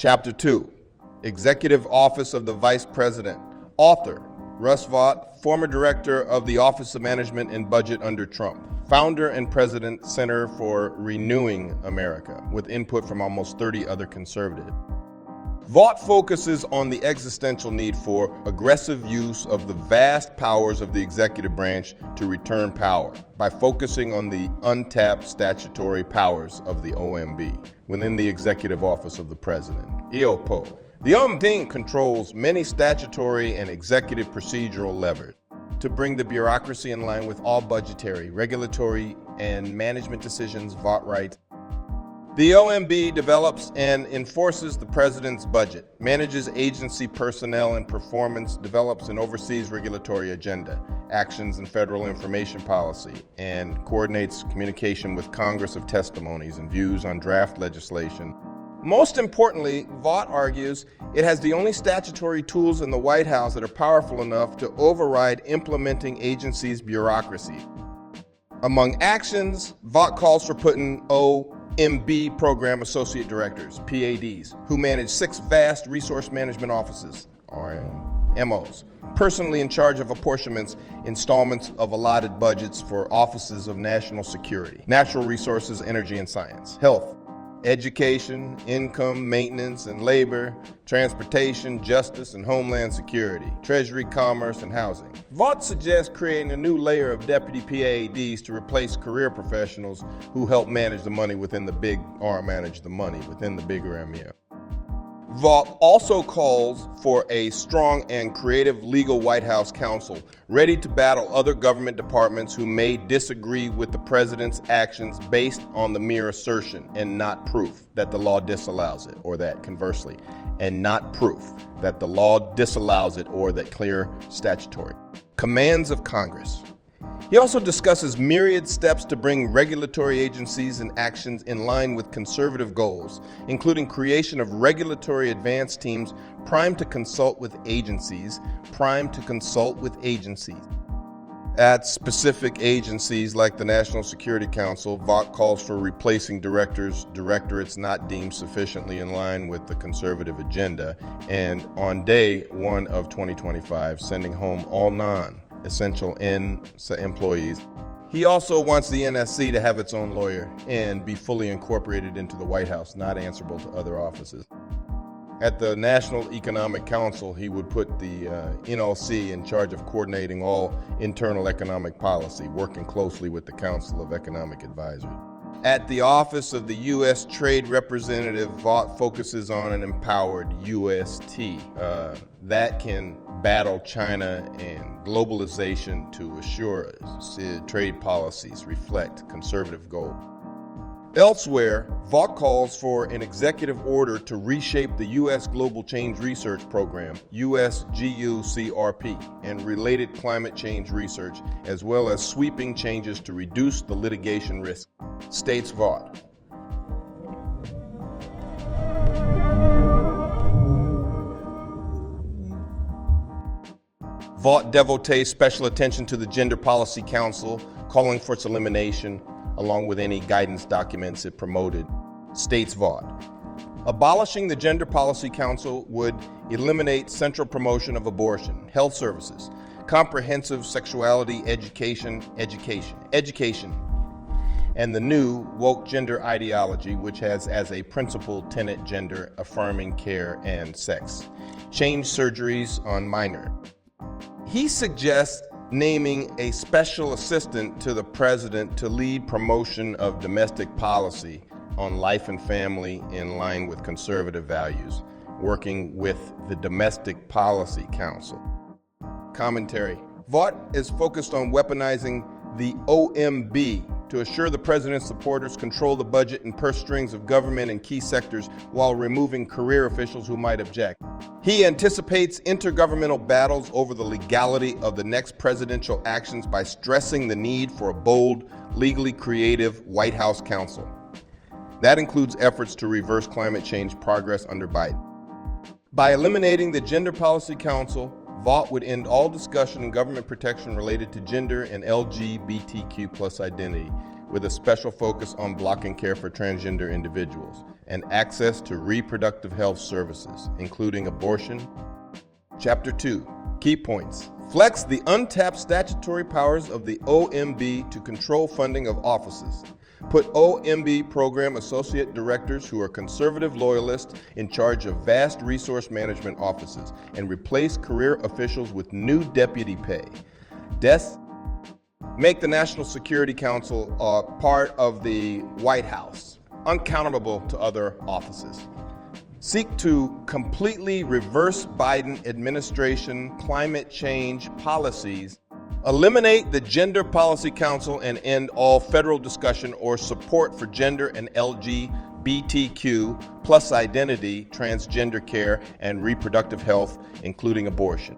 Chapter 2, Executive Office of the Vice President. Author, Russ Vought, former director of the Office of Management and Budget under Trump. Founder and president, Center for Renewing America, with input from almost 30 other conservatives. Vought focuses on the existential need for aggressive use of the vast powers of the executive branch to return power by focusing on the untapped statutory powers of the OMB within the Executive Office of the President, EOPO. The OMB controls many statutory and executive procedural levers to bring the bureaucracy in line with all budgetary, regulatory, and management decisions, Vought writes. The OMB develops and enforces the president's budget, manages agency personnel and performance, develops and oversees regulatory agenda, actions and federal information policy, and coordinates communication with Congress of testimonies and views on draft legislation. Most importantly, Vought argues it has the only statutory tools in the White House that are powerful enough to override implementing agencies' bureaucracy. Among actions, Vought calls for putting OMB Program Associate Directors, PADs, who manage 6 vast resource management offices, MOs, personally in charge of apportionments, installments of allotted budgets for offices of national security, natural resources, energy and science, health, education, income, maintenance and labor, transportation, justice and homeland security, treasury, commerce, and housing. Vought suggests creating a new layer of deputy PADs to replace career professionals who help manage the money within the big, or manage the money within the bigger MEO. Vought also calls for a strong and creative legal White House counsel ready to battle other government departments who may disagree with the president's actions based on the mere assertion and not proof that the law disallows it, or that conversely, and not proof that the law disallows it or that clear statutory commands of Congress. He also discusses myriad steps to bring regulatory agencies and actions in line with conservative goals, including creation of regulatory advance teams primed to consult with agencies, At specific agencies like the National Security Council, Vought calls for replacing directorates not deemed sufficiently in line with the conservative agenda, and on day 1 of 2025, sending home all non-essential employees. He also wants the NSC to have its own lawyer and be fully incorporated into the White House, not answerable to other offices. At the National Economic Council, he would put the NLC in charge of coordinating all internal economic policy, working closely with the Council of Economic Advisors. At the Office of the U.S. Trade Representative, Vought focuses on an empowered UST that can battle China and globalization to assure trade policies reflect conservative goals. Elsewhere, Vought calls for an executive order to reshape the U.S. Global Change Research Program, USGUCRP, and related climate change research, as well as sweeping changes to reduce the litigation risk, states Vought. Vought devotes special attention to the Gender Policy Council, calling for its elimination, along with any guidance documents it promoted, states Vought. Abolishing the Gender Policy Council would eliminate central promotion of abortion, health services, comprehensive sexuality education, and the new woke gender ideology, which has as a principal tenet gender affirming care and sex. Change surgeries on minor. He suggests naming a special assistant to the president to lead promotion of domestic policy on life and family in line with conservative values, working with the Domestic Policy Council. Commentary. Vought is focused on weaponizing the OMB to assure the president's supporters control the budget and purse strings of government and key sectors while removing career officials who might object. He anticipates intergovernmental battles over the legality of the next presidential actions by stressing the need for a bold, legally creative White House counsel. That includes efforts to reverse climate change progress under Biden. By eliminating the Gender Policy Council, Vought would end all discussion and government protection related to gender and LGBTQ+ identity, with a special focus on blocking care for transgender individuals and access to reproductive health services, including abortion. Chapter 2, Key Points. Flex the untapped statutory powers of the OMB to control funding of offices. Put OMB program associate directors who are conservative loyalists in charge of vast resource management offices and replace career officials with new deputy pay. Make the National Security Council part of the White House, uncountable to other offices. Seek to completely reverse Biden administration climate change policies. Eliminate the Gender Policy Council and end all federal discussion or support for gender and LGBTQ plus identity, transgender care, and reproductive health, including abortion.